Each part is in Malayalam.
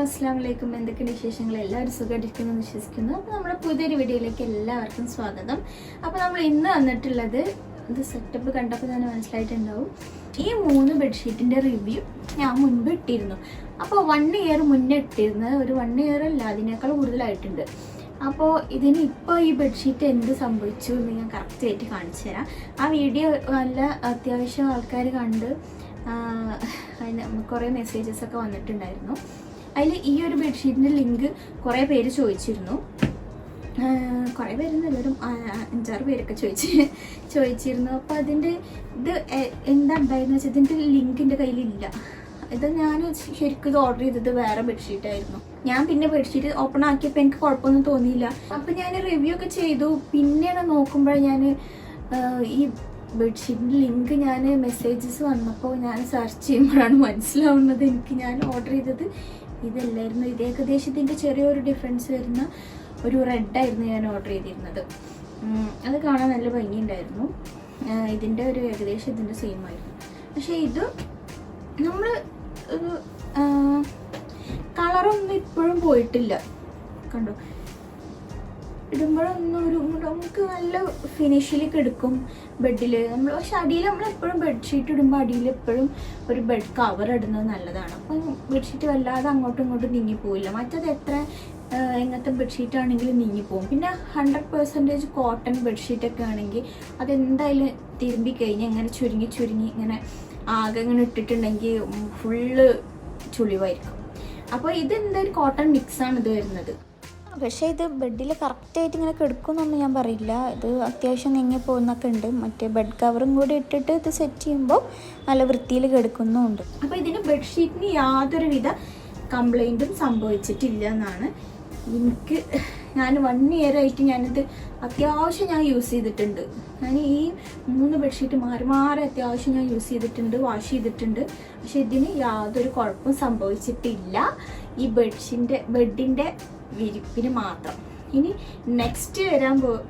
അസ്സലാമു അലൈക്കും. എന്തൊക്കെയാണ് വിശേഷങ്ങൾ? എല്ലാവരും സുഖമായിട്ടിരിക്കുന്നു വിശ്വസിക്കുന്നു. അപ്പോൾ നമ്മുടെ പുതിയൊരു വീഡിയോയിലേക്ക് എല്ലാവർക്കും സ്വാഗതം. അപ്പോൾ നമ്മൾ ഇന്ന് വന്നിട്ടുള്ളത്, ഇത് സെറ്റപ്പ് കണ്ടപ്പോൾ തന്നെ മനസ്സിലായിട്ടുണ്ടാവും, ഈ 3 ബെഡ്ഷീറ്റിൻ്റെ റിവ്യൂ ഞാൻ മുൻപ് ഇട്ടിരുന്നു. അപ്പോൾ 1 ഇയർ മുന്നേ ഇട്ടിരുന്നത്, ഒരു 1 ഇയർ അല്ല അതിനേക്കാൾ കൂടുതലായിട്ടുണ്ട്. അപ്പോൾ ഇതിന് ഇപ്പോൾ ഈ ബെഡ്ഷീറ്റ് എന്ത് സംഭവിച്ചു എന്ന് ഞാൻ കറക്റ്റായിട്ട് കാണിച്ചു തരാം. ആ വീഡിയോ നല്ല അത്യാവശ്യം ആൾക്കാർ കണ്ട് അതിന് കുറേ മെസ്സേജസൊക്കെ വന്നിട്ടുണ്ടായിരുന്നു. അതിൽ ഈ ഒരു ബെഡ്ഷീറ്റിൻ്റെ ലിങ്ക് കുറേ പേര് ചോദിച്ചിരുന്നു. കുറേ പേരെന്നല്ല, ഒരു 5-6 പേരൊക്കെ ചോദിച്ചിരുന്നു. അപ്പോൾ അതിൻ്റെ ഇത് എന്താ ഉണ്ടായെന്ന് വെച്ചാൽ ഇതിൻ്റെ ലിങ്ക് എൻ്റെ കയ്യിലില്ല. ഇത് ഞാൻ ശരിക്കും ഇത് ഓർഡർ ചെയ്തത് വേറെ ബെഡ്ഷീറ്റായിരുന്നു. ഞാൻ പിന്നെ ബെഡ്ഷീറ്റ് ഓപ്പൺ ആക്കിയപ്പോൾ എനിക്ക് കുഴപ്പമൊന്നും തോന്നിയില്ല. അപ്പം ഞാൻ റിവ്യൂ ഒക്കെ ചെയ്തു. പിന്നെയാണ് നോക്കുമ്പോൾ ഞാൻ ഈ ബെഡ്ഷീറ്റിൻ്റെ ലിങ്ക് ഞാൻ മെസ്സേജസ് വന്നപ്പോൾ ഞാൻ സെർച്ച് ചെയ്യുമ്പോഴാണ് മനസ്സിലാവുന്നത് എനിക്ക് ഞാൻ ഓർഡർ ചെയ്തത് ഇതല്ലായിരുന്നു. ഇത് ഏകദേശത്തിൻ്റെ ചെറിയൊരു ഡിഫറൻസ് വരുന്ന ഒരു റെഡായിരുന്നു ഞാൻ ഓർഡർ ചെയ്തിരുന്നത്. അത് കാണാൻ നല്ല ഭംഗിയുണ്ടായിരുന്നു. ഇതിൻ്റെ ഒരു ഏകദേശം ഇതിൻ്റെ സെയിം ആയിരുന്നു. പക്ഷേ ഇത് നമ്മൾ ഒരു കളറൊന്നും ഇപ്പോഴും പോയിട്ടില്ല. കണ്ടോ, ഇടുമ്പോഴൊന്നും ഒരു നമുക്ക് നല്ല ഫിനിഷിലേക്ക് എടുക്കും ബെഡിൽ നമ്മൾ. പക്ഷെ അടിയിൽ നമ്മളെപ്പോഴും ബെഡ്ഷീറ്റ് ഇടുമ്പോൾ അടിയിൽ എപ്പോഴും ഒരു ബെഡ് കവർ ഇടുന്നത് നല്ലതാണ്. അപ്പം ബെഡ്ഷീറ്റ് വല്ലാതെ അങ്ങോട്ടും ഇങ്ങോട്ടും നീങ്ങിപ്പോവില്ല. മറ്റത് എങ്ങനത്തെ ബെഡ്ഷീറ്റ് ആണെങ്കിലും നീങ്ങിപ്പോവും. പിന്നെ 100% കോട്ടൺ ബെഡ്ഷീറ്റൊക്കെ ആണെങ്കിൽ അതെന്തായാലും തിരുമ്പി കഴിഞ്ഞ് ഇങ്ങനെ ചുരുങ്ങി ഇങ്ങനെ ആകെ ഇങ്ങനെ ഇട്ടിട്ടുണ്ടെങ്കിൽ ഫുള്ള് ചുളിവായിരിക്കും. അപ്പോൾ ഇതെന്തായാലും കോട്ടൺ മിക്സാണ് ഇത് വരുന്നത്. പക്ഷേ ഇത് ബെഡിൽ കറക്റ്റായിട്ട് ഇങ്ങനെ കിടക്കുമെന്നൊന്നും ഞാൻ പറയില്ല. ഇത് അത്യാവശ്യം നീങ്ങി പോകുന്നൊക്കെ ഉണ്ട്. മറ്റേ ബെഡ് കവറും കൂടി ഇട്ടിട്ട് ഇത് സെറ്റ് ചെയ്യുമ്പോൾ നല്ല വൃത്തിയിൽ കിടക്കുന്നുമുണ്ട്. അപ്പോൾ ഇതിന് ബെഡ്ഷീറ്റിന് യാതൊരുവിധ കംപ്ലൈൻറ്റും സംഭവിച്ചിട്ടില്ല എന്നാണ് എനിക്ക്. ഞാൻ 1 ഇയർ ആയിട്ട് ഞാനിത് അത്യാവശ്യം ഞാൻ യൂസ് ചെയ്തിട്ടുണ്ട്. ഞാൻ ഈ 3 ബെഡ്ഷീറ്റ് മാറി അത്യാവശ്യം ഞാൻ യൂസ് ചെയ്തിട്ടുണ്ട്, വാഷ് ചെയ്തിട്ടുണ്ട്. പക്ഷെ ഇതിന് യാതൊരു കുഴപ്പവും സംഭവിച്ചിട്ടില്ല ഈ ബെഡിൻ്റെ വിരിപ്പിന് മാത്രം. ഇനി നെക്സ്റ്റ്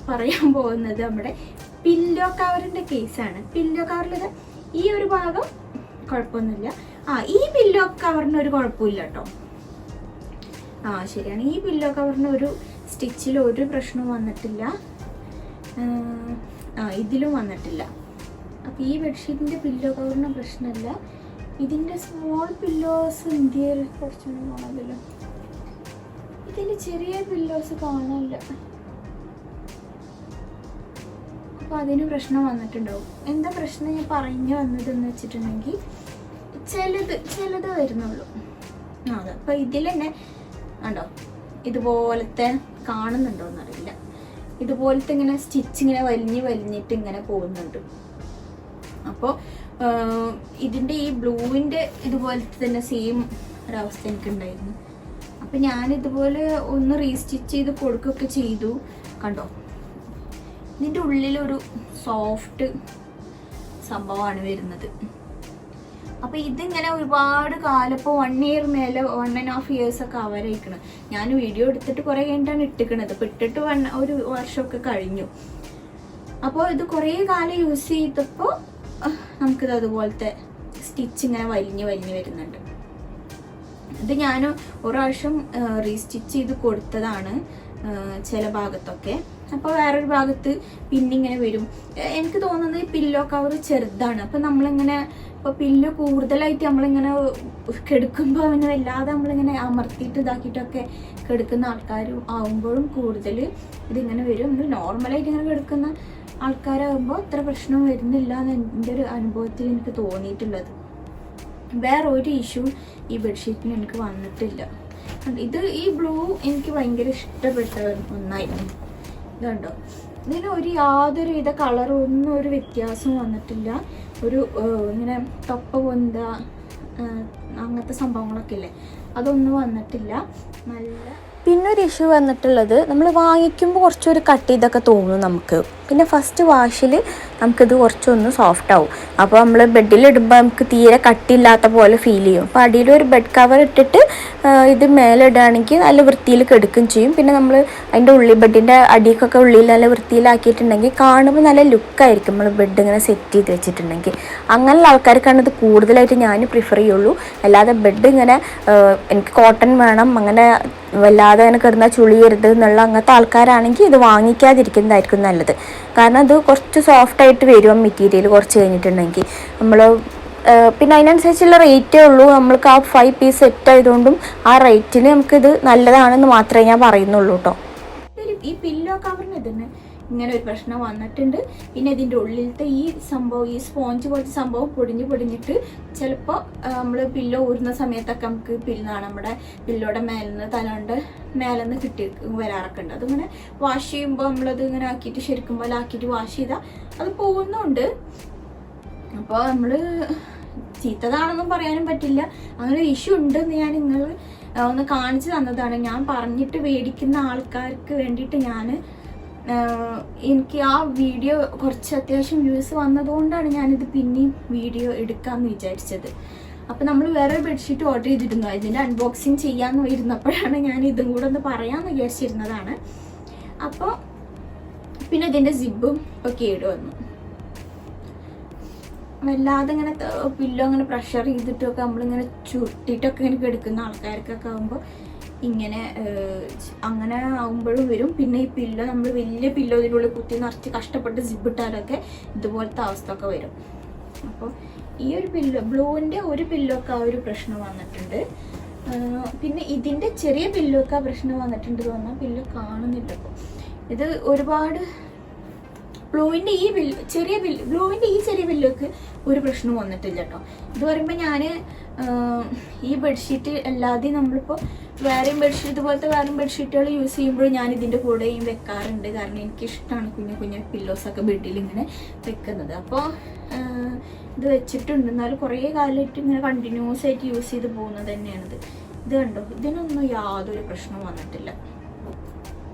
പറയാൻ പോകുന്നത് നമ്മുടെ പില്ലോ കവറിൻ്റെ കേസാണ്. പില്ലോ കവറിൽ ഈ ഒരു ഭാഗം കുഴപ്പമൊന്നുമില്ല. ഈ പില്ലോ കവറിന് ഒരു കുഴപ്പമില്ല കേട്ടോ. ശരിയാണ്, ഈ പില്ലോ കവറിന് ഒരു സ്റ്റിച്ചിൽ ഒരു പ്രശ്നവും വന്നിട്ടില്ല. ഇതിലും വന്നിട്ടില്ല. അപ്പോൾ ഈ ബെഡ്ഷീറ്റിൻ്റെ പില്ലോ കവറിന് പ്രശ്നമില്ല. ഇതിൻ്റെ സ്മോൾ പില്ലോസ് ഇന്ത്യയിൽ കുറച്ചൊന്നും കാണാമല്ലോ. ഇതിൻ്റെ ചെറിയ പില്ലോസ് കാണാനില്ല. അപ്പോൾ അതിന് പ്രശ്നം വന്നിട്ടുണ്ടാവും. എന്താ പ്രശ്നം ഞാൻ പറഞ്ഞു വന്നതെന്ന് വെച്ചിട്ടുണ്ടെങ്കിൽ ചിലത് വരുന്നുള്ളൂ. അതെ, അപ്പോൾ ഇതിൽ തന്നെ ഉണ്ടോ ഇതുപോലത്തെ കാണുന്നുണ്ടോ എന്നറിയില്ല. ഇതുപോലത്തെ ഇങ്ങനെ സ്റ്റിച്ച് ഇങ്ങനെ വലിഞ്ഞിട്ട് ഇങ്ങനെ പോകുന്നുണ്ട്. അപ്പോൾ ഇതിൻ്റെ ഈ ബ്ലൂവിൻ്റെ ഇതുപോലത്തെ തന്നെ സെയിം ഒരവസ്ഥ എനിക്കുണ്ടായിരുന്നു. അപ്പം ഞാനിതുപോലെ ഒന്ന് റീസ്റ്റിച്ച് ചെയ്ത് കൊടുക്കുകയൊക്കെ ചെയ്തു. കണ്ടോ, ഇതിൻ്റെ ഉള്ളിലൊരു സോഫ്റ്റ് സംഭവമാണ് വരുന്നത്. അപ്പോൾ ഇതിങ്ങനെ ഒരുപാട് കാലം, ഇപ്പോൾ 1 ഇയർ മേലെ 1.5 years ഒക്കെ ആവാനായിരിക്കണം. ഞാൻ വീഡിയോ എടുത്തിട്ട് കുറേ കഴിഞ്ഞിട്ടാണ് ഇട്ടിക്കണത്. ഇപ്പോൾ ഇട്ടിട്ട് 1 വർഷമൊക്കെ കഴിഞ്ഞു. അപ്പോൾ ഇത് കുറേ കാലം യൂസ് ചെയ്തപ്പോൾ നമുക്കിത് അതുപോലത്തെ സ്റ്റിച്ച് ഇങ്ങനെ വലിഞ്ഞ് വരുന്നുണ്ട്. ഇത് ഞാൻ ഒരു പ്രാവശ്യം റീസ്റ്റിച്ച് ചെയ്ത് കൊടുത്തതാണ് ചില ഭാഗത്തൊക്കെ. അപ്പോൾ വേറൊരു ഭാഗത്ത് പിന്നിങ്ങനെ വരും. എനിക്ക് തോന്നുന്നത് ഈ പില്ലോ കവർ ചെറുതാണ്. അപ്പോൾ നമ്മളിങ്ങനെ ഇപ്പോൾ പില്ലോ കൂടുതലായിട്ട് നമ്മളിങ്ങനെ കിടക്കുമ്പോൾ അവന് വല്ലാതെ നമ്മളിങ്ങനെ അമർത്തിയിട്ട് ഇതാക്കിയിട്ടൊക്കെ കിടക്കുന്ന ആൾക്കാരും ആവുമ്പോഴും കൂടുതൽ ഇതിങ്ങനെ വരും. നമ്മൾ നോർമലായിട്ട് ഇങ്ങനെ കിടക്കുന്ന ആൾക്കാരാകുമ്പോൾ ഇത്ര പ്രശ്നം വരുന്നില്ല എന്ന് എൻ്റെ ഒരു അനുഭവത്തിൽ എനിക്ക് തോന്നിയിട്ടുള്ളത്. വേറെ ഒരു ഇഷ്യൂ ഈ ബെഡ്ഷീറ്റിന് എനിക്ക് വന്നിട്ടില്ല. ഈ ബ്ലൂ എനിക്ക് ഭയങ്കര ഇഷ്ടപ്പെട്ട ഒന്നായിരുന്നു. ഇതുണ്ടോ, ഇതിന് യാതൊരുവിധ കളറൊന്നും ഒരു വ്യത്യാസവും വന്നിട്ടില്ല. ഒരു ഇങ്ങനെ തൊപ്പ പൊന്ത അങ്ങനത്തെ സംഭവങ്ങളൊക്കെ ഇല്ലേ, അതൊന്നും വന്നിട്ടില്ല. നല്ല. പിന്നെ ഒരു ഇഷ്യൂ വന്നിട്ടുള്ളത്, നമ്മൾ വാങ്ങിക്കുമ്പോൾ കുറച്ചൊരു കട്ട് ചെയ്തൊക്കെ തോന്നും നമുക്ക്. പിന്നെ ഫസ്റ്റ് വാഷിൽ നമുക്കിത് കുറച്ചൊന്ന് സോഫ്റ്റ് ആവും. അപ്പോൾ നമ്മൾ ബെഡിലിടുമ്പോൾ നമുക്ക് തീരെ കട്ടിയില്ലാത്ത പോലെ ഫീൽ ചെയ്യും. അപ്പോൾ അടിയിലൊരു ബെഡ് കവർ ഇട്ടിട്ട് ഇത് മേലെ ഇടുകയാണെങ്കിൽ നല്ല വൃത്തിയിൽ കെടുക്കുകയും ചെയ്യും. പിന്നെ നമ്മൾ അതിൻ്റെ ബെഡിൻ്റെ അടിക്കൊക്കെ ഉള്ളിൽ നല്ല വൃത്തിയിലാക്കിയിട്ടുണ്ടെങ്കിൽ കാണുമ്പോൾ നല്ല ലുക്കായിരിക്കും നമ്മൾ ബെഡ് ഇങ്ങനെ സെറ്റ് ചെയ്ത് വെച്ചിട്ടുണ്ടെങ്കിൽ. അങ്ങനെയുള്ള ആൾക്കാർക്കാണ് ഇത് കൂടുതലായിട്ട് ഞാൻ പ്രിഫർ ചെയ്യുള്ളൂ. അല്ലാതെ ബെഡ് ഇങ്ങനെ എനിക്ക് കോട്ടൺ വേണം, അങ്ങനെ വല്ലാതെ അങ്ങനെ കിടന്നാൽ ചുളിയരുത് എന്നുള്ള അങ്ങനത്തെ ആൾക്കാരാണെങ്കിൽ ഇത് വാങ്ങിക്കാതിരിക്കുന്നതായിരിക്കും നല്ലത്. കാരണം അത് കുറച്ച് സോഫ്റ്റായിട്ട് വരും മെറ്റീരിയൽ കുറച്ച് കഴിഞ്ഞിട്ടുണ്ടെങ്കിൽ. നമ്മൾ പിന്നെ അതിനനുസരിച്ചുള്ള റേറ്റേ ഉള്ളൂ. നമ്മൾക്ക് ആ 5 പീസ് സെറ്റ് ആയതുകൊണ്ടും ആ റേറ്റിന് നമുക്കിത് നല്ലതാണെന്ന് മാത്രമേ ഞാൻ പറയുന്നുള്ളൂ കേട്ടോ. ഈ പില്ലോ കവറിന് ഇതിന് ഇങ്ങനെ ഒരു പ്രശ്നം വന്നിട്ടുണ്ട്. പിന്നെ ഇതിൻ്റെ ഉള്ളിലത്തെ ഈ സംഭവം, ഈ സ്പോഞ്ച് പോലത്തെ സംഭവം പൊടിഞ്ഞിട്ട് ചിലപ്പോൾ നമ്മൾ പില്ലോ ഊരുന്ന സമയത്തൊക്കെ നമുക്ക് നമ്മുടെ പില്ലോയുടെ മേലെന്ന് തലകൊണ്ട് മേലെന്ന് കിട്ടി വരാറൊക്കെ ഉണ്ട്. അതിങ്ങനെ വാഷ് ചെയ്യുമ്പോൾ നമ്മളത് ഇങ്ങനെ ആക്കിയിട്ട് ശരിക്കും പോലെ ആക്കിയിട്ട് വാഷ് ചെയ്താൽ അത് പോകുന്നുണ്ട്. അപ്പോൾ നമ്മൾ ചീത്തതാണെന്നും പറയാനും പറ്റില്ല. അങ്ങനെ ഒരു ഇഷ്യൂ ഉണ്ടെന്ന് ഞാൻ നിങ്ങൾ ഒന്ന് കാണിച്ചു തന്നതാണ്. ഞാൻ പറഞ്ഞിട്ട് മേടിക്കുന്ന ആൾക്കാർക്ക് വേണ്ടിയിട്ട് എനിക്ക് ആ വീഡിയോ കുറച്ച് അത്യാവശ്യം വ്യൂസ് വന്നതുകൊണ്ടാണ് ഞാനിത് പിന്നെയും വീഡിയോ എടുക്കാമെന്ന് വിചാരിച്ചത്. അപ്പോൾ നമ്മൾ വേറെ ബെഡ്ഷീറ്റ് ഓർഡർ ചെയ്തിരുന്നു. ഇതിൻ്റെ അൺബോക്സിങ് ചെയ്യാമെന്ന് ഇരുന്നപ്പോഴാണ് ഞാൻ ഇതും കൂടെ ഒന്ന് പറയാമെന്ന് വിചാരിച്ചിരുന്നതാണ്. അപ്പോൾ പിന്നെ ഇതിൻ്റെ സിബും ഇപ്പോൾ കേട് വന്നു. വല്ലാതെ ഇങ്ങനെ പില്ലോ അങ്ങനെ പ്രഷർ ചെയ്തിട്ടൊക്കെ നമ്മളിങ്ങനെ ചുട്ടിട്ടൊക്കെ ഇങ്ങനെ എടുക്കുന്ന ആൾക്കാർക്കൊക്കെ ആകുമ്പോൾ ഇങ്ങനെ അങ്ങനെ ആകുമ്പോഴും വരും. പിന്നെ ഈ പില്ലോ നമ്മൾ വലിയ പില്ലോ ഇതിനുള്ളിൽ കുത്തി നിറച്ച് കഷ്ടപ്പെട്ട് സിബിട്ടാലൊക്കെ ഇതുപോലത്തെ അവസ്ഥ ഒക്കെ വരും. അപ്പോൾ ഈ ഒരു പില്ലോ ബ്ലൂവിൻ്റെ ഒരു പില്ലോക്ക് ആ ഒരു പ്രശ്നം വന്നിട്ടുണ്ട്. പിന്നെ ഇതിൻ്റെ ചെറിയ പില്ലോക്ക് ആ പ്രശ്നം വന്നിട്ടുണ്ട് തോന്നാൻ പില്ലോ കാണുന്നില്ല. അപ്പോൾ ഇത് ഒരുപാട് ബ്ലൂവിൻ്റെ ഈ ചെറിയ പില്ലോക്ക് ഒരു പ്രശ്നവും വന്നിട്ടില്ല കേട്ടോ. ഇത് പറയുമ്പോൾ ഞാൻ ഈ ബെഡ്ഷീറ്റ് അല്ലാതെ നമ്മളിപ്പോൾ വേറെയും ബെഡ്ഷീറ്റ് ഇതുപോലത്തെ വേറെയും ബെഡ്ഷീറ്റുകൾ യൂസ് ചെയ്യുമ്പോൾ ഞാൻ ഇതിൻ്റെ കൂടെയും വെക്കാറുണ്ട്. കാരണം എനിക്കിഷ്ടമാണ് കുഞ്ഞു പില്ലോസൊക്കെ ബെഡിൽ ഇങ്ങനെ വെക്കുന്നത്. അപ്പോൾ ഇത് വെച്ചിട്ടുണ്ട്. എന്നാലും കുറേ കാലമായിട്ട് ഇങ്ങനെ കണ്ടിന്യൂസ് ആയിട്ട് യൂസ് ചെയ്ത് പോകുന്നത് തന്നെയാണിത്. ഇത് കണ്ടോ, ഇതിനൊന്നും യാതൊരു പ്രശ്നവും വന്നിട്ടില്ല.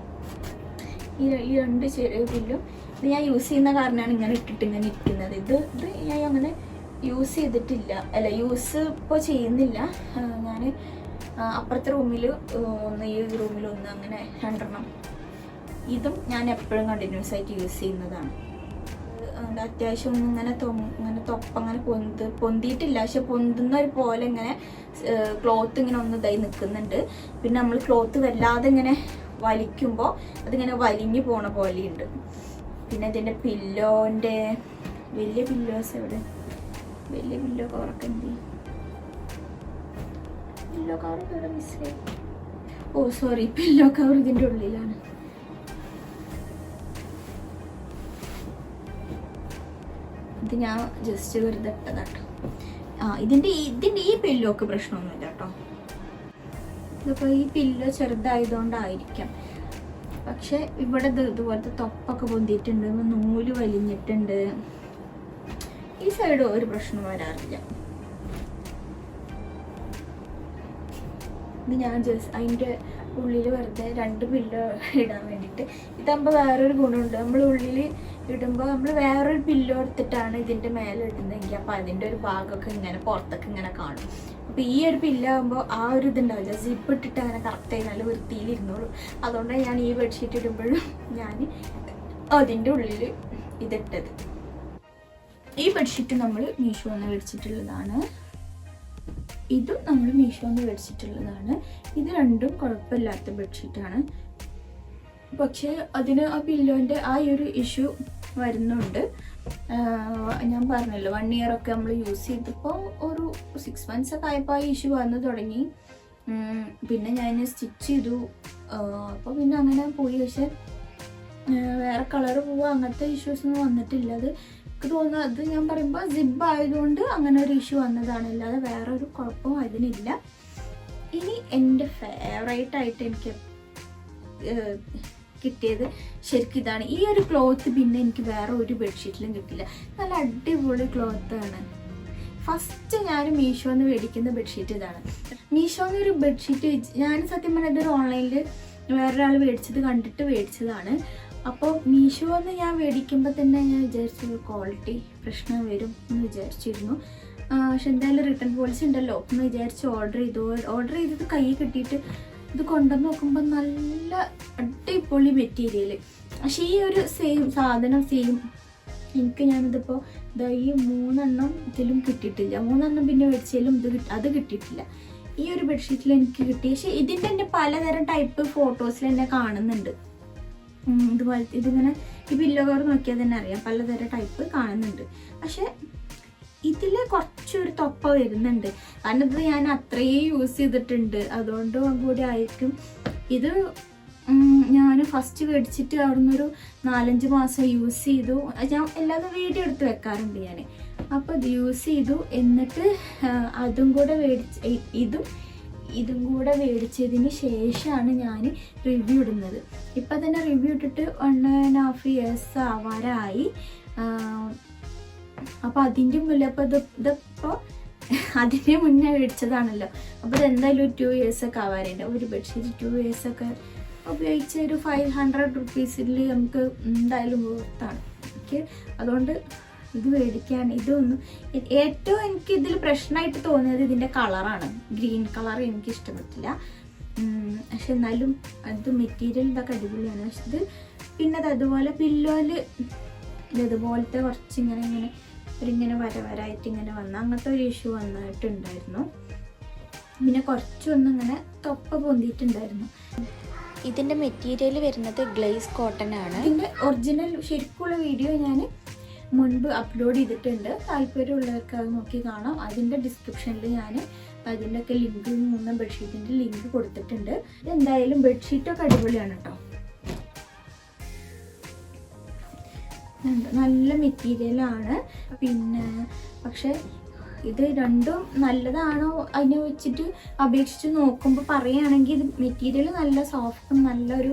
ഈ രണ്ട് ചെറിയ പില്ലും ഇത് ഞാൻ യൂസ് ചെയ്യുന്ന കാരണമാണ് ഇങ്ങനെ ഇട്ടിട്ട് ഇങ്ങനെ ഇരിക്കുന്നത്. ഇത് ഞാൻ അങ്ങനെ യൂസ് ചെയ്തിട്ടില്ല, യൂസ് ഇപ്പോൾ ചെയ്യുന്നില്ല. ഞാൻ അപ്പുറത്തെ റൂമിൽ ഒന്ന്, ഈ റൂമിലൊന്ന്, അങ്ങനെ 2 ഇതും ഞാൻ എപ്പോഴും കണ്ടിന്യൂസ് ആയിട്ട് യൂസ് ചെയ്യുന്നതാണ്. അത്യാവശ്യം ഇങ്ങനെ തൊപ്പങ്ങനെ പൊന്തിയിട്ടില്ല, പക്ഷെ പൊന്തുന്ന ഒരു പോലെ ഇങ്ങനെ ക്ലോത്ത് ഇങ്ങനെ ഒന്ന് ഇതായി നിൽക്കുന്നുണ്ട്. പിന്നെ നമ്മൾ ക്ലോത്ത് വല്ലാതെ ഇങ്ങനെ വലിക്കുമ്പോൾ അതിങ്ങനെ വലിഞ്ഞു പോണ പോലെയുണ്ട്. പിന്നെ ഇതിൻ്റെ പില്ലോൻ്റെ വലിയ പില്ലോസ് എവിടെ, വലിയ പില്ലോ കവറൊക്കെ എന്ത് ചെയ്യും, പില്ലോ കവറൊക്കെ ഇവിടെ മിസ്സായി. ഓ സോറി, പില്ലോ കവർ ഇതിൻ്റെ ഉള്ളിലാണ്. ഇത് ഞാൻ ജസ്റ്റ് വെറുതെ ഇട്ടതാട്ടോ. ഇതിൻ്റെ ഈ പില്ലോക്ക് പ്രശ്നമൊന്നുമില്ല കേട്ടോ. ഇതിപ്പോൾ ഈ പില്ലോ ചെറുതായതുകൊണ്ടായിരിക്കാം. പക്ഷെ ഇവിടെ ഇതുപോലത്തെ തൊപ്പൊക്കെ പൊന്തിയിട്ടുണ്ട്, നൂല് വലിഞ്ഞിട്ടുണ്ട്. ഈ സൈഡ് ഒരു പ്രശ്നം വരാറില്ല. ഇത് ഞാൻ ജസ്റ്റ് അതിൻ്റെ ഉള്ളിൽ വെറുതെ 2 പില്ലോ ഇടാൻ വേണ്ടിയിട്ട്. ഇതാകുമ്പോൾ വേറൊരു ഗുണമുണ്ട്. നമ്മൾ ഉള്ളിൽ ഇടുമ്പോൾ നമ്മൾ വേറൊരു പില്ലോ എടുത്തിട്ടാണ് ഇതിൻ്റെ മേലെ ഇടുന്നതെങ്കിൽ അപ്പോൾ അതിൻ്റെ ഒരു ഭാഗമൊക്കെ ഇങ്ങനെ പുറത്തൊക്കെ ഇങ്ങനെ കാണും. അപ്പോൾ ഈ ഒരു പില്ലാകുമ്പോൾ ആ ഒരു ഇതുണ്ടാവില്ല, സിപ്പ് ഇട്ടിട്ട് അങ്ങനെ കറക്റ്റായി നല്ല വൃത്തിയിലിരുന്നോളൂ. അതുകൊണ്ടാണ് ഞാൻ ഈ ബെഡ്ഷീറ്റ് ഇടുമ്പോഴും ഞാൻ അതിൻ്റെ ഉള്ളിൽ ഇതിട്ടത്. ഈ ബെഡ്ഷീറ്റ് നമ്മൾ മീഷോന്ന് മേടിച്ചിട്ടുള്ളതാണ്. ഇതും നമ്മൾ മീഷോന്ന് മേടിച്ചിട്ടുള്ളതാണ്. ഇത് രണ്ടും കുഴപ്പമില്ലാത്ത ബെഡ്ഷീറ്റാണ്. പക്ഷേ അതിന് ആ പില്ലോൻ്റെ ആ ഒരു ഇഷ്യൂ വരുന്നുണ്ട്. ഞാൻ പറഞ്ഞല്ലോ 1 ഇയറൊക്കെ നമ്മൾ യൂസ് ചെയ്തപ്പോൾ ഒരു 6 months ഒക്കെ ആയപ്പോൾ ആ ഇഷ്യൂ വന്നു തുടങ്ങി. പിന്നെ ഞാൻ സ്റ്റിച്ച് ചെയ്തു. അപ്പോൾ പിന്നെ അങ്ങനെ പോയി. പക്ഷെ വേറെ കളർ പോവുക അങ്ങനത്തെ ഇഷ്യൂസൊന്നും വന്നിട്ടില്ല. അത് എനിക്ക് തോന്നുന്നു അത് ഞാൻ പറയുമ്പോൾ സിബ് ആയതുകൊണ്ട് അങ്ങനെ ഒരു ഇഷ്യൂ വന്നതാണ്, അല്ലാതെ വേറെ ഒരു കുഴപ്പവും അതിനില്ല. ഇനി എൻ്റെ ഫേവറേറ്റായിട്ട് എനിക്ക് കിട്ടിയത് ശരിക്കും ഇതാണ്. ഈ ഒരു ക്ലോത്ത് പിന്നെ എനിക്ക് വേറെ ഒരു ബെഡ്ഷീറ്റിലും കിട്ടില്ല. നല്ല അടിപൊളി ക്ലോത്താണ്. ഫസ്റ്റ് ഞാൻ മീഷോന്ന് മേടിക്കുന്ന ബെഡ്ഷീറ്റ് ഇതാണ്. മീഷോന്ന് ഒരു ബെഡ്ഷീറ്റ് ഞാൻ സത്യം പറഞ്ഞാൽ ഇതൊരു ഓൺലൈനിൽ വേറൊരാൾ മേടിച്ചത് കണ്ടിട്ട് മേടിച്ചതാണ്. അപ്പോൾ മീഷോന്ന് ഞാൻ മേടിക്കുമ്പോൾ തന്നെ ഞാൻ വിചാരിച്ചു ക്വാളിറ്റി പ്രശ്നം വരും എന്ന് വിചാരിച്ചിരുന്നു. പക്ഷെ എന്തായാലും റിട്ടേൺ പോളിസി ഉണ്ടല്ലോ എന്ന് വിചാരിച്ച് ഓർഡർ ചെയ്തത് കൈ കിട്ടിയിട്ട് ഇത് കൊണ്ടുവന്ന് നോക്കുമ്പോൾ നല്ല അടിപൊളി മെറ്റീരിയൽ. പക്ഷേ ഈ ഒരു സെയിം സാധനം എനിക്ക് ഞാനിതിപ്പോൾ ഈ 3 എണ്ണം ഇതിലും കിട്ടിയിട്ടില്ല. 3 എണ്ണം പിന്നെ മേടിച്ചാലും അത് കിട്ടിയിട്ടില്ല. ഈ ഒരു ബെഡ്ഷീറ്റിൽ എനിക്ക് കിട്ടി. പക്ഷെ ഇതിൻ്റെ തന്നെ പലതരം ടൈപ്പ് ഫോട്ടോസിൽ തന്നെ കാണുന്നുണ്ട്. ഇതുപോലത്തെ ഇതിങ്ങനെ ഈ പില്ലോ കവർ നോക്കിയാൽ തന്നെ അറിയാം പലതരം ടൈപ്പ് കാണുന്നുണ്ട്. പക്ഷെ ഇതിൽ കുറച്ചൊരു തൊപ്പ വരുന്നുണ്ട്. കാരണം ഇത് ഞാൻ അത്രയും യൂസ് ചെയ്തിട്ടുണ്ട്, അതുകൊണ്ടും കൂടി ആയിരിക്കും. ഇത് ഞാൻ ഫസ്റ്റ് മേടിച്ചിട്ട് അവിടുന്ന് ഒരു 4-5 മാസം യൂസ് ചെയ്തു. ഞാൻ എല്ലാതും വീഡിയോ എടുത്ത് വെക്കാറുണ്ട് ഞാൻ. അപ്പോൾ ഇത് യൂസ് ചെയ്തു. എന്നിട്ട് അതും കൂടെ ഇതും കൂടെ മേടിച്ചതിന് ശേഷമാണ് ഞാൻ റിവ്യൂ ഇടുന്നത്. ഇപ്പം തന്നെ റിവ്യൂ ഇട്ടിട്ട് 1.5 years ആവാറായി. അപ്പോൾ അതിൻ്റെ മുന്നേ അപ്പോൾ ഇതിപ്പോൾ അതിന് മുന്നേ മേടിച്ചതാണല്ലോ. അപ്പോൾ ഇതെന്തായാലും 2 years ഒക്കെ ആവാറുണ്ട്. ഒരു ബെഡ്ഷീറ്റ് 2 years ഒക്കെ ഉപയോഗിച്ച് ഒരു 500 rupees നമുക്ക് എന്തായാലും വർത്താണ്. ഓക്കെ, അതുകൊണ്ട് ഇത് മേടിക്കാൻ ഇതൊന്നും ഏറ്റവും എനിക്ക് ഇതിൽ പ്രശ്നമായിട്ട് തോന്നിയത് ഇതിൻ്റെ കളറാണ്. ഗ്രീൻ കളർ എനിക്ക് ഇഷ്ടപ്പെട്ടില്ല. പക്ഷെ എന്നാലും അത് മെറ്റീരിയൽ ഇതൊക്കെ അടിപൊളിയാണ്. പക്ഷെ ഇത് പിന്നെ അത് അതുപോലെ പില്ലോയിൽ ഇതുപോലത്തെ കുറച്ചിങ്ങനെ വരായിട്ട് ഇങ്ങനെ വന്ന അങ്ങനത്തെ ഒരു ഇഷ്യൂ വന്നിട്ടുണ്ടായിരുന്നു. പിന്നെ കുറച്ചൊന്നിങ്ങനെ തൊപ്പ പൊന്തിയിട്ടുണ്ടായിരുന്നു. ഇതിൻ്റെ മെറ്റീരിയൽ വരുന്നത് ഗ്ലേസ് കോട്ടൺ ആണ്. ഇതിൻ്റെ ഒറിജിനൽ ശരിക്കുള്ള വീഡിയോ ഞാൻ മുൻപ് അപ്ലോഡ് ചെയ്തിട്ടുണ്ട്. താല്പര്യമുള്ളവർക്ക് അത് നോക്കി കാണാം. അതിൻ്റെ ഡിസ്ക്രിപ്ഷനിൽ ഞാൻ അതിൻ്റെയൊക്കെ ലിങ്ക് 3 ബെഡ്ഷീറ്റിൻ്റെ ലിങ്ക് കൊടുത്തിട്ടുണ്ട്. ഇതെന്തായാലും ബെഡ്ഷീറ്റൊക്കെ അടിപൊളിയാണ് കേട്ടോ. നല്ല മെറ്റീരിയലാണ്. പിന്നെ പക്ഷെ ഇത് രണ്ടും നല്ലതാണോ അതിനെ വെച്ചിട്ട് അപേക്ഷിച്ച് നോക്കുമ്പോൾ പറയുകയാണെങ്കിൽ ഇത് മെറ്റീരിയൽ നല്ല സോഫ്റ്റും നല്ലൊരു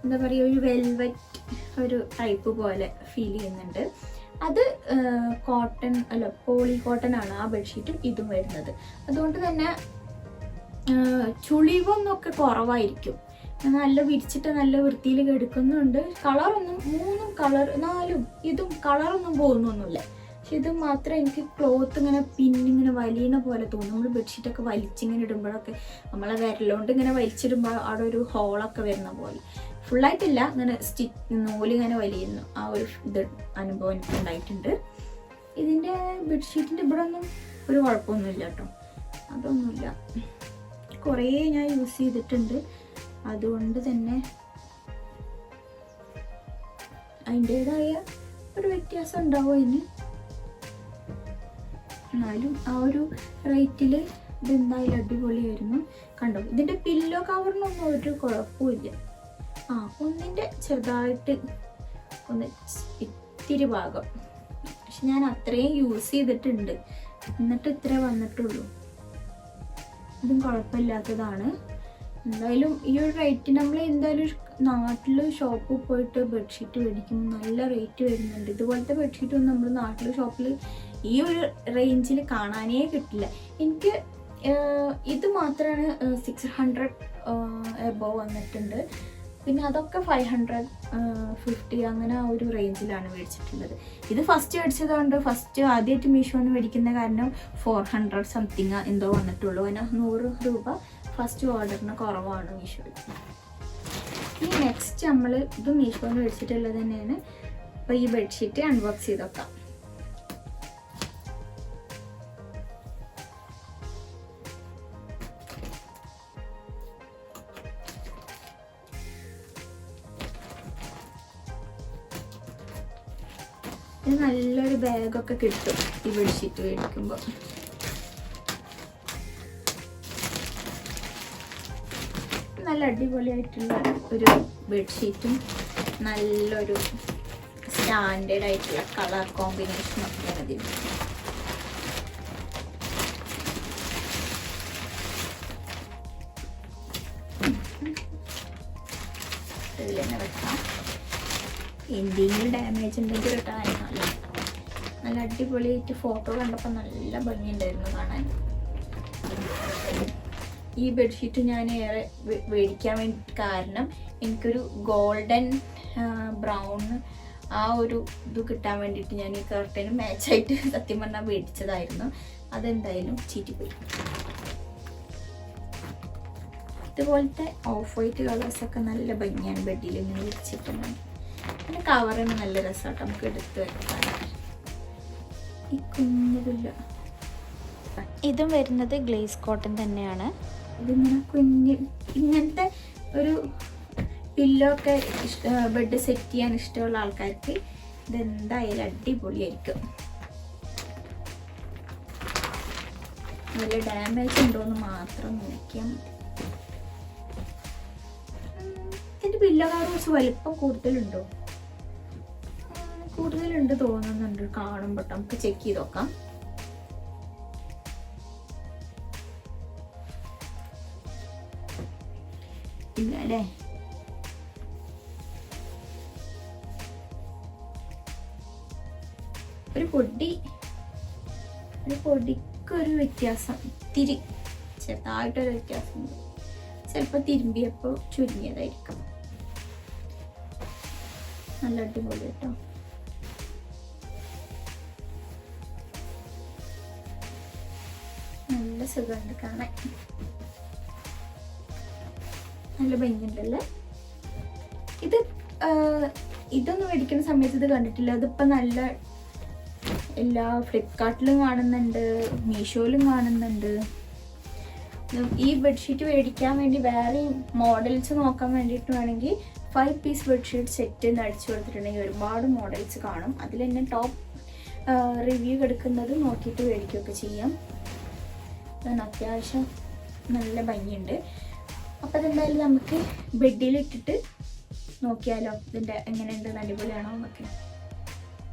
എന്താ പറയുക ഒരു വെൽവെറ്റ് ഒരു ടൈപ്പ് പോലെ ഫീൽ ചെയ്യുന്നുണ്ട്. അത് കോട്ടൺ അല്ല പോളി കോട്ടൺ ആണ് ആ ബെഡ്ഷീറ്റും ഇതും വരുന്നത്. അതുകൊണ്ട് തന്നെ ചുളിവൊന്നൊക്കെ കുറവായിരിക്കും. നല്ല വിരിച്ചിട്ട് നല്ല വൃത്തിയിൽ എടുക്കുന്നുണ്ട്. കളറൊന്നും 4 ഇതും കളറൊന്നും പോകുന്നൊന്നുമില്ല. പക്ഷെ ഇത് മാത്രം എനിക്ക് ക്ലോത്ത് ഇങ്ങനെ പിന്നിങ്ങനെ വലിയണ പോലെ തോന്നും. നമ്മൾ ബെഡ്ഷീറ്റൊക്കെ വലിച്ചിങ്ങനെ ഇടുമ്പോഴൊക്കെ നമ്മളെ വിരലുകൊണ്ട് ഇങ്ങനെ വലിച്ചിടുമ്പോൾ അവിടെ ഒരു ഹോളൊക്കെ വരുന്ന പോലെ. ഫുള്ളായിട്ടില്ല, ഇങ്ങനെ നൂലിങ്ങനെ വലിയുന്നു ആ ഒരു അനുഭവം എനിക്ക് ഉണ്ടായിട്ടുണ്ട്. ഇതിൻ്റെ ബെഡ്ഷീറ്റിൻ്റെ ഇവിടെ ഒന്നും ഒരു കുഴപ്പമൊന്നുമില്ല കേട്ടോ. അതൊന്നുമില്ല. കുറേ ഞാൻ യൂസ് ചെയ്തിട്ടുണ്ട്. അതുകൊണ്ട് തന്നെ അതിൻ്റേതായ ഒരു വ്യത്യാസം ഉണ്ടാവും അതിന്. എന്നാലും ആ ഒരു റേറ്റിൽ ഇതെന്തായാലും അടിപൊളിയായിരുന്നു. കണ്ടോ, ഇതിൻ്റെ പില്ലോ കവറിനൊന്നും ഒരു കുഴപ്പമില്ല. ഒന്നിൻ്റെ ചെറുതായിട്ട് ഇത്തിരി ഭാഗം. പക്ഷെ ഞാൻ അത്രയും യൂസ് ചെയ്തിട്ടുണ്ട്, എന്നിട്ട് ഇത്രേ വന്നിട്ടുള്ളൂ. ഇതും കുഴപ്പമില്ലാത്തതാണ്. എന്തായാലും ഈ ഒരു റേറ്റ് നമ്മൾ എന്തായാലും നാട്ടിൽ ഷോപ്പിൽ പോയിട്ട് ബെഡ്ഷീറ്റ് മേടിക്കുമ്പോൾ നല്ല റേറ്റ് വരുന്നുണ്ട്. ഇതുപോലത്തെ ബെഡ്ഷീറ്റൊന്നും നമ്മൾ നാട്ടിൽ ഷോപ്പിൽ ഈ ഒരു റേഞ്ചിൽ കാണാനേ കിട്ടില്ല. എനിക്ക് ഇത് മാത്രമാണ് 600 എബോവ് വന്നിട്ടുണ്ട്. പിന്നെ അതൊക്കെ 550 അങ്ങനെ ആ ഒരു റേഞ്ചിലാണ് മേടിച്ചിട്ടുള്ളത്. ഇത് ഫസ്റ്റ് മേടിച്ചതുകൊണ്ട് ആദ്യമായിട്ട് മീഷോന്ന് മേടിക്കുന്ന കാരണം 400 സംതിങ് എന്തോ വന്നിട്ടുള്ളൂ. അതിന് 100 രൂപ ഫസ്റ്റ് ഓർഡറിന് കുറവാണ് മീഷോയിൽ. ഇനി നെക്സ്റ്റ് നമ്മൾ ഇത് മീഷോന്ന് മേടിച്ചിട്ടുള്ളത് തന്നെയാണ്. അപ്പോൾ ഈ ബെഡ്ഷീറ്റ് അൺബോക്സ് ചെയ്ത് വെക്കാം. ഇത് നല്ലൊരു ബാഗൊക്കെ കിട്ടും ഈ ബെഡ്ഷീറ്റ് മേടിക്കുമ്പോൾ. നല്ല അടിപൊളിയായിട്ടുള്ള ഒരു ബെഡ്ഷീറ്റും നല്ലൊരു സ്റ്റാൻഡേർഡ് ആയിട്ടുള്ള കളർ കോമ്പിനേഷനൊക്കെ അതിന്. ഇതിൽ തന്നെ വെക്കാം. എന്തെങ്കിലും ഡാമേജ് ഉണ്ടെങ്കിൽ റിട്ടേൺ. നല്ല അടിപൊളിയായിട്ട് ഫോട്ടോ കണ്ടപ്പോൾ നല്ല ഭംഗിയുണ്ടായിരുന്നു കാണാൻ. ഈ ബെഡ്ഷീറ്റ് ഞാൻ ഏറെ മേടിക്കാൻ വേണ്ടി കാരണം എനിക്കൊരു ഗോൾഡൻ ബ്രൗൺ ആ ഒരു ഇത് കിട്ടാൻ വേണ്ടിയിട്ട് ഞാൻ ഈ കർട്ടന് മാച്ചായിട്ട് സത്യം പറഞ്ഞാൽ മേടിച്ചതായിരുന്നു. അതെന്തായാലും ചീറ്റിപ്പോയി. ഇതുപോലത്തെ ഓഫ് വൈറ്റ് കളേഴ്സൊക്കെ നല്ല ഭംഗിയാണ് ബെഡിൽ ഇങ്ങനെ വിരിച്ചിട്ടുണ്ടെങ്കിൽ. പിന്നെ കവറിന് നല്ല രസമായിട്ട് നമുക്ക് എടുത്ത് വെക്കാൻ. ഈ കുഞ്ഞില്ല ഇതും വരുന്നത് ഗ്ലേസ് കോട്ടൺ തന്നെയാണ്. ഇതിങ്ങനെ ഇങ്ങനത്തെ ഒരു പില്ലോ ഒക്കെ ബെഡ് സെറ്റ് ചെയ്യാൻ ഇഷ്ടമുള്ള ആൾക്കാർക്ക് ഇതെന്തായാലും അടിപൊളിയായിരിക്കും. നല്ല ഡാമേജ് ഉണ്ടോയെന്ന് മാത്രം നോക്കിയാൽ മതി. ഇതിൻ്റെ പില്ലോ കവർ കുറച്ച് വലിപ്പം കൂടുതലുണ്ടോ? കൂടുതലുണ്ട് തോന്നുന്നുണ്ട് കാണുമ്പോൾ. നമുക്ക് ചെക്ക് ചെയ്ത് നോക്കാം. ഇല്ല അല്ലേ? ഒരു പൊടിക്കൊരു വ്യത്യാസം, ഇത്തിരി ചെറുതായിട്ടൊരു വ്യത്യാസമുണ്ട്. ചിലപ്പോൾ തിരുമ്പിയപ്പോൾ ചുരുങ്ങിയതായിരിക്കും. നല്ല അടിപൊളി കേട്ടോ. നല്ല സുഖമുണ്ട് കാണാൻ. നല്ല ഭംഗിയുണ്ടല്ലേ? ഇതൊന്നും മേടിക്കുന്ന സമയത്ത് ഇത് കണ്ടിട്ടില്ല. അതിപ്പോൾ നല്ല എല്ലാ ഫ്ലിപ്കാർട്ടിലും കാണുന്നുണ്ട്, മീഷോയിലും കാണുന്നുണ്ട്. ഈ ബെഡ്ഷീറ്റ് മേടിക്കാൻ വേണ്ടി വേറെ മോഡൽസ് നോക്കാൻ വേണ്ടിയിട്ട് വേണമെങ്കിൽ 5 പീസ് ബെഡ്ഷീറ്റ് സെറ്റ് എന്ന് അടിച്ചു കൊടുത്തിട്ടുണ്ടെങ്കിൽ ഒരുപാട് മോഡൽസ് കാണും. അതിൽ തന്നെ ടോപ്പ് റിവ്യൂ എടുക്കുന്നത് നോക്കിയിട്ട് മേടിക്കുകയൊക്കെ ചെയ്യാം. അത്യാവശ്യം നല്ല ഭംഗിയുണ്ട്. അപ്പോൾ അതെന്തായാലും നമുക്ക് ബെഡിലിട്ടിട്ട് നോക്കിയാലോ ഇതിൻ്റെ എങ്ങനെയുണ്ട്, അടിപൊളിയാണോ എന്നൊക്കെ.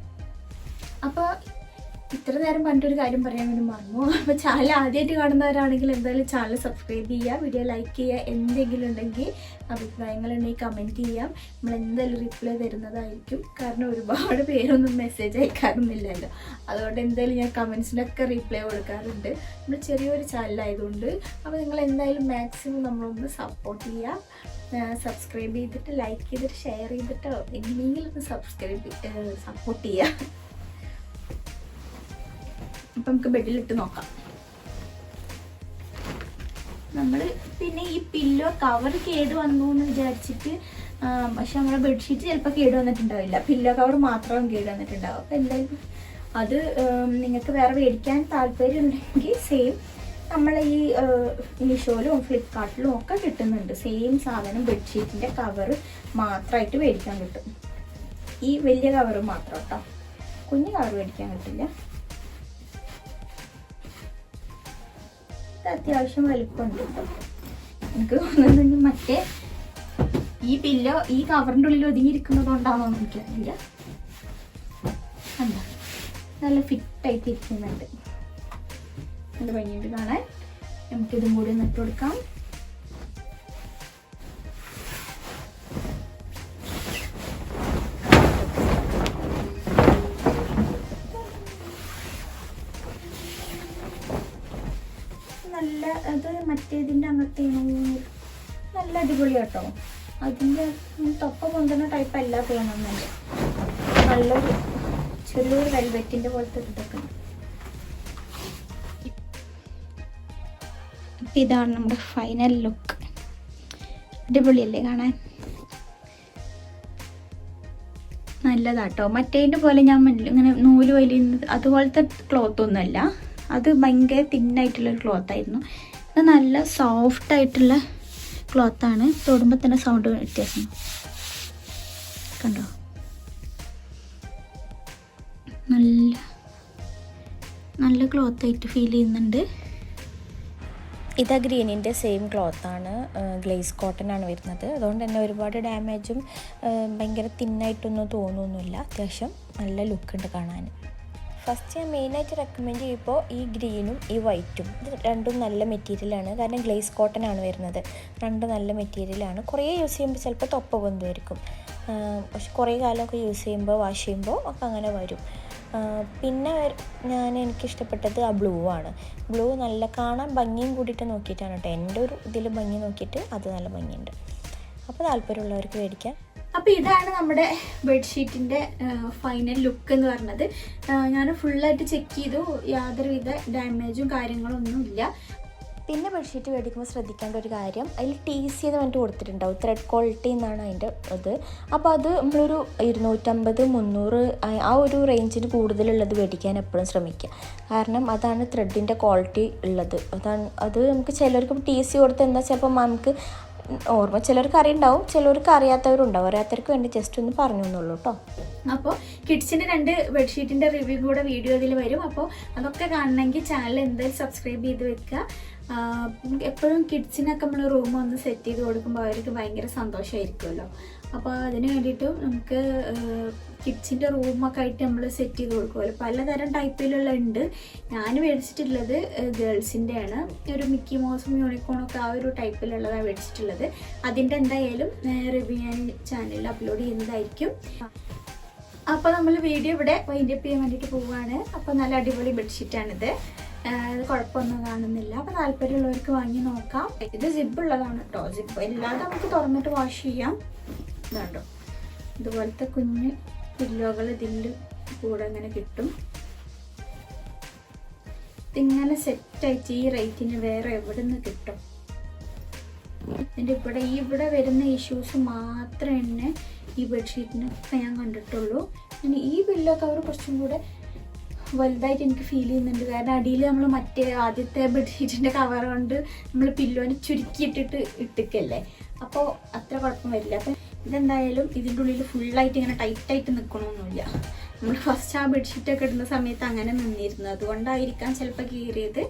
അപ്പോൾ ഇത്ര നേരം പറഞ്ഞിട്ടൊരു കാര്യം പറയാൻ വേണ്ടി മറന്നു. അപ്പോൾ ചാനൽ ആദ്യമായിട്ട് കാണുന്നവരാണെങ്കിൽ എന്തായാലും ചാനൽ സബ്സ്ക്രൈബ് ചെയ്യുക, വീഡിയോ ലൈക്ക് ചെയ്യുക, എന്തെങ്കിലും ഉണ്ടെങ്കിൽ അഭിപ്രായങ്ങളുണ്ടെങ്കിൽ കമൻറ്റ് ചെയ്യാം. നമ്മൾ എന്തായാലും റിപ്ലൈ തരുന്നതായിരിക്കും. കാരണം ഒരുപാട് പേരൊന്നും മെസ്സേജ് അയക്കാറൊന്നുമില്ലല്ലോ. അതുകൊണ്ട് എന്തായാലും ഞാൻ കമൻസിനൊക്കെ റിപ്ലൈ കൊടുക്കാറുണ്ട്. നമ്മൾ ചെറിയൊരു ചാനലായതുകൊണ്ട്. അപ്പോൾ നിങ്ങൾ എന്തായാലും മാക്സിമം നമ്മളൊന്ന് സപ്പോർട്ട് ചെയ്യുക. സബ്സ്ക്രൈബ് ചെയ്തിട്ട് ലൈക്ക് ചെയ്തിട്ട് ഷെയർ ചെയ്തിട്ടോ എങ്ങനെയെങ്കിലും ഒന്ന് സപ്പോർട്ട് ചെയ്യുക. അപ്പം നമുക്ക് ബെഡിലിട്ട് നോക്കാം. നമ്മൾ പിന്നെ ഈ പില്ലോ കവർ കേട് വന്നു എന്ന് വിചാരിച്ചിട്ട്, പക്ഷെ നമ്മുടെ ബെഡ്ഷീറ്റ് ചിലപ്പോൾ കേട് വന്നിട്ടുണ്ടാവില്ല, പില്ലോ കവർ മാത്രം കേട് വന്നിട്ടുണ്ടാവും. അപ്പോൾ എന്തായാലും അത് നിങ്ങൾക്ക് വേറെ മേടിക്കാൻ താല്പര്യം ഉണ്ടെങ്കിൽ സെയിം നമ്മൾ ഈ മീഷോയിലും ഫ്ലിപ്കാർട്ടിലും ഒക്കെ കിട്ടുന്നുണ്ട്. സെയിം സാധനം ബെഡ്ഷീറ്റിൻ്റെ കവർ മാത്രമായിട്ട് മേടിക്കാൻ കിട്ടും. ഈ വലിയ കവർ മാത്രം കേട്ടോ, കുഞ്ഞു കവർ മേടിക്കാൻ കിട്ടില്ല. അത്യാവശ്യം വലിപ്പമുണ്ട് കേട്ടോ. എനിക്ക് തോന്നുന്നുണ്ട് മറ്റേ ഈ പില്ലോ ഈ കവറിൻ്റെ ഉള്ളിൽ ഒതുങ്ങിയിരിക്കുന്നത് കൊണ്ടാണോ എന്ന് എനിക്കറിയില്ല. എന്താ നല്ല ഫിറ്റായിട്ട് ഇരിക്കുന്നുണ്ട്, നല്ല ഭംഗിയുണ്ട് കാണാൻ. നമുക്കിതും കൂടി നട്ട് കൊടുക്കാം. നല്ല അത് മറ്റേതിൻ്റെ അങ്ങനത്തെ നല്ല അടിപൊളി കേട്ടോ. അതിൻ്റെ തൊപ്പ പൊന്തുന്ന ടൈപ്പ് അല്ല തോന്നുന്നുണ്ട്. നല്ലൊരു ചെറിയൊരു വെൽവെറ്റിൻ്റെ പോലത്തെ ഇതൊക്കെ. ഇതാണ് നമ്മുടെ ഫൈനൽ ലുക്ക്. അടിപൊളിയല്ലേ കാണാൻ? നല്ലതാട്ടോ. മറ്റേതിൻ്റെ പോലെ ഞാൻ ഇങ്ങനെ നൂല് വലിയുന്നത് അതുപോലത്തെ ക്ലോത്ത് ഒന്നുമല്ല. അത് ഭയങ്കര തിന്നായിട്ടുള്ളൊരു ക്ലോത്തായിരുന്നു. ഇത് നല്ല സോഫ്റ്റായിട്ടുള്ള ക്ലോത്താണ്. തൊടുമ്പോൾ തന്നെ സൗണ്ട് വ്യത്യാസം കണ്ടോ? നല്ല ക്ലോത്തായിട്ട് ഫീൽ ചെയ്യുന്നുണ്ട്. ഇതാ ഗ്രീനിൻ്റെ സെയിം ക്ലോത്താണ്, ഗ്ലേസ് കോട്ടൺ ആണ് വരുന്നത്. അതുകൊണ്ട് തന്നെ ഒരുപാട് ഡാമേജും ഭയങ്കര തിന്നായിട്ടൊന്നും തോന്നുന്നില്ല. അത്യാവശ്യം നല്ല ലുക്കുണ്ട് കാണാൻ. ഫസ്റ്റ് ഞാൻ മെയിനായിട്ട് റെക്കമെൻഡ് ചെയ്യുമ്പോൾ ഈ ഗ്രീനും ഈ വൈറ്റും, ഇത് രണ്ടും നല്ല മെറ്റീരിയലാണ്. കാരണം ഗ്ലേസ് കോട്ടൺ ആണ് വരുന്നത്. രണ്ടും നല്ല മെറ്റീരിയലാണ്. കുറേ യൂസ് ചെയ്യുമ്പോൾ ചിലപ്പോൾ തൊപ്പ പൊന്തുമായിരിക്കും, പക്ഷെ കുറേ കാലമൊക്കെ യൂസ് ചെയ്യുമ്പോൾ വാഷ് ചെയ്യുമ്പോൾ ഒക്കെ അങ്ങനെ വരും. പിന്നെ എനിക്കിഷ്ടപ്പെട്ടത് ആ ബ്ലൂ ആണ്. ബ്ലൂ നല്ല കാണാൻ ഭംഗിയും കൂടിയിട്ട് നോക്കിയിട്ടാണ് കേട്ടോ, എൻ്റെ ഒരു ഇതിൽ ഭംഗി നോക്കിയിട്ട് അത് നല്ല ഭംഗിയുണ്ട്. അപ്പോൾ താല്പര്യമുള്ളവർക്ക് മേടിക്കാം. അപ്പോൾ ഇതാണ് നമ്മുടെ ബെഡ്ഷീറ്റിൻ്റെ ഫൈനൽ ലുക്ക് എന്ന് പറഞ്ഞത്. ഞാൻ ഫുള്ളായിട്ട് ചെക്ക് ചെയ്തു, യാതൊരുവിധ ഡാമേജും കാര്യങ്ങളൊന്നും ഇല്ല. പിന്നെ ബെഡ്ഷീറ്റ് മേടിക്കുമ്പോൾ ശ്രദ്ധിക്കേണ്ട ഒരു കാര്യം, അതിൽ TC എന്ന് പറഞ്ഞിട്ട് കൊടുത്തിട്ടുണ്ടാവും, ത്രെഡ് ക്വാളിറ്റി എന്നാണ് അതിൻ്റെ ഇത്. അപ്പോൾ അത് നമ്മളൊരു 250, 300 ആ ഒരു റേഞ്ചിന് കൂടുതലുള്ളത് മേടിക്കാൻ എപ്പോഴും ശ്രമിക്കുക. കാരണം അതാണ് ത്രെഡിൻ്റെ ക്വാളിറ്റി ഉള്ളത്. അത് നമുക്ക് ചിലർക്ക് TC കൊടുത്ത് എന്താ ചിലപ്പോൾ നമുക്ക് ഓർമ്മ ചിലർക്ക് അറിയുണ്ടാവും, ചിലർക്ക് അറിയാത്തവരുണ്ടാവും. അറിയാത്തവർക്ക് വേണ്ടി ജസ്റ്റ് ഒന്ന് പറഞ്ഞു എന്നുള്ളൂ കേട്ടോ. അപ്പോൾ കിഡ്സിൻ്റെ 2 ബെഡ്ഷീറ്റിൻ്റെ റിവ്യൂ കൂടെ വീഡിയോ ഇതിൽ വരും. അപ്പോൾ അതൊക്കെ കാണണമെങ്കിൽ ചാനൽ എന്തായാലും സബ്സ്ക്രൈബ് ചെയ്ത് വെക്കുക. എപ്പോഴും കിഡ്സിനൊക്കെ നമ്മൾ റൂം ഒന്ന് സെറ്റ് ചെയ്ത് കൊടുക്കുമ്പോൾ അവർക്ക് ഭയങ്കര സന്തോഷമായിരിക്കുമല്ലോ. അപ്പോൾ അതിന് വേണ്ടിയിട്ടും നമുക്ക് കിഡ്സിൻ്റെ റൂമൊക്കെ ആയിട്ട് നമ്മൾ സെറ്റ് ചെയ്ത് കൊടുക്കുമല്ലോ. പലതരം ടൈപ്പിലുള്ള ഉണ്ട്. ഞാൻ മേടിച്ചിട്ടുള്ളത് ഗേൾസിൻ്റെ ആണ്. ഒരു മിക്കി മൗസും യൂണിക്കോണൊക്കെ ആ ഒരു ടൈപ്പിലുള്ളതാണ് മേടിച്ചിട്ടുള്ളത്. അതിൻ്റെ എന്തായാലും റിവ്യൂ ഞാൻ ചാനലിൽ അപ്ലോഡ് ചെയ്യുന്നതായിരിക്കും. അപ്പോൾ നമ്മൾ വീഡിയോ ഇവിടെ വൈൻഡപ്പ് ചെയ്യാൻ വേണ്ടിയിട്ട് പോവുകയാണ്. അപ്പോൾ നല്ല അടിപൊളി ബെഡ്ഷീറ്റാണിത്, കുഴപ്പമൊന്നും കാണുന്നില്ല. അപ്പോൾ താല്പര്യമുള്ളവർക്ക് വാങ്ങി നോക്കാം. ഇത് ജിബുള്ളതാണ് കേട്ടോ, ജിബ് ഇല്ലാതെ നമുക്ക് തുറന്നിട്ട് വാഷ് ചെയ്യാം. ഇതാണ്ടോ ഇതുപോലത്തെ കുഞ്ഞ് പില്ലോകൾ ഇതിൻ്റെ കൂടെ ഇങ്ങനെ കിട്ടും. ഇതിങ്ങനെ സെറ്റായിട്ട് ഈ റേറ്റിന് വേറെ എവിടെ നിന്ന് കിട്ടും? ഇതിൻ്റെ ഇവിടെ വരുന്ന ഇഷ്യൂസ് മാത്രമേ തന്നെ ഈ ബെഡ്ഷീറ്റിനൊക്കെ ഞാൻ കണ്ടിട്ടുള്ളൂ. പിന്നെ ഈ പില്ലോ കവർ കുറച്ചും കൂടെ വലുതായിട്ട് എനിക്ക് ഫീൽ ചെയ്യുന്നുണ്ട്. കാരണം അടിയിൽ നമ്മൾ മറ്റേ ആദ്യത്തെ ബെഡ്ഷീറ്റിൻ്റെ കവർ കൊണ്ട് നമ്മൾ പില്ലോനെ ചുരുക്കിയിട്ടിട്ട് ഇട്ടിക്കല്ലേ, അപ്പോൾ അത്ര കുഴപ്പം വരില്ല. അപ്പം ഇതെന്തായാലും ഇതിൻ്റെ ഉള്ളിൽ ഫുള്ളായിട്ട് ഇങ്ങനെ ടൈറ്റായിട്ട് നിൽക്കണമെന്നില്ല. നമ്മൾ ഫസ്റ്റ് ആ ബെഡ്ഷീറ്റൊക്കെ ഇടുന്ന സമയത്ത് അങ്ങനെ നിന്നിരുന്നു, അതുകൊണ്ടായിരിക്കാം ചിലപ്പോൾ കീറിയത്.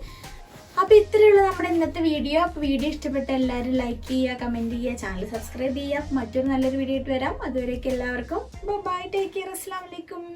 അപ്പോൾ ഇത്രയുള്ള നമ്മുടെ ഇന്നത്തെ വീഡിയോ. അപ്പോൾ വീഡിയോ ഇഷ്ടപ്പെട്ട എല്ലാവരും ലൈക്ക് ചെയ്യുക, കമൻറ്റ് ചെയ്യുക, ചാനൽ സബ്സ്ക്രൈബ് ചെയ്യുക. മറ്റൊരു നല്ലൊരു വീഡിയോ ആയിട്ട് വരാം. അതുവരേക്കും എല്ലാവർക്കും ബൈ, ടേക്ക് കെയർ, അസ്സലാമു അലൈക്കും.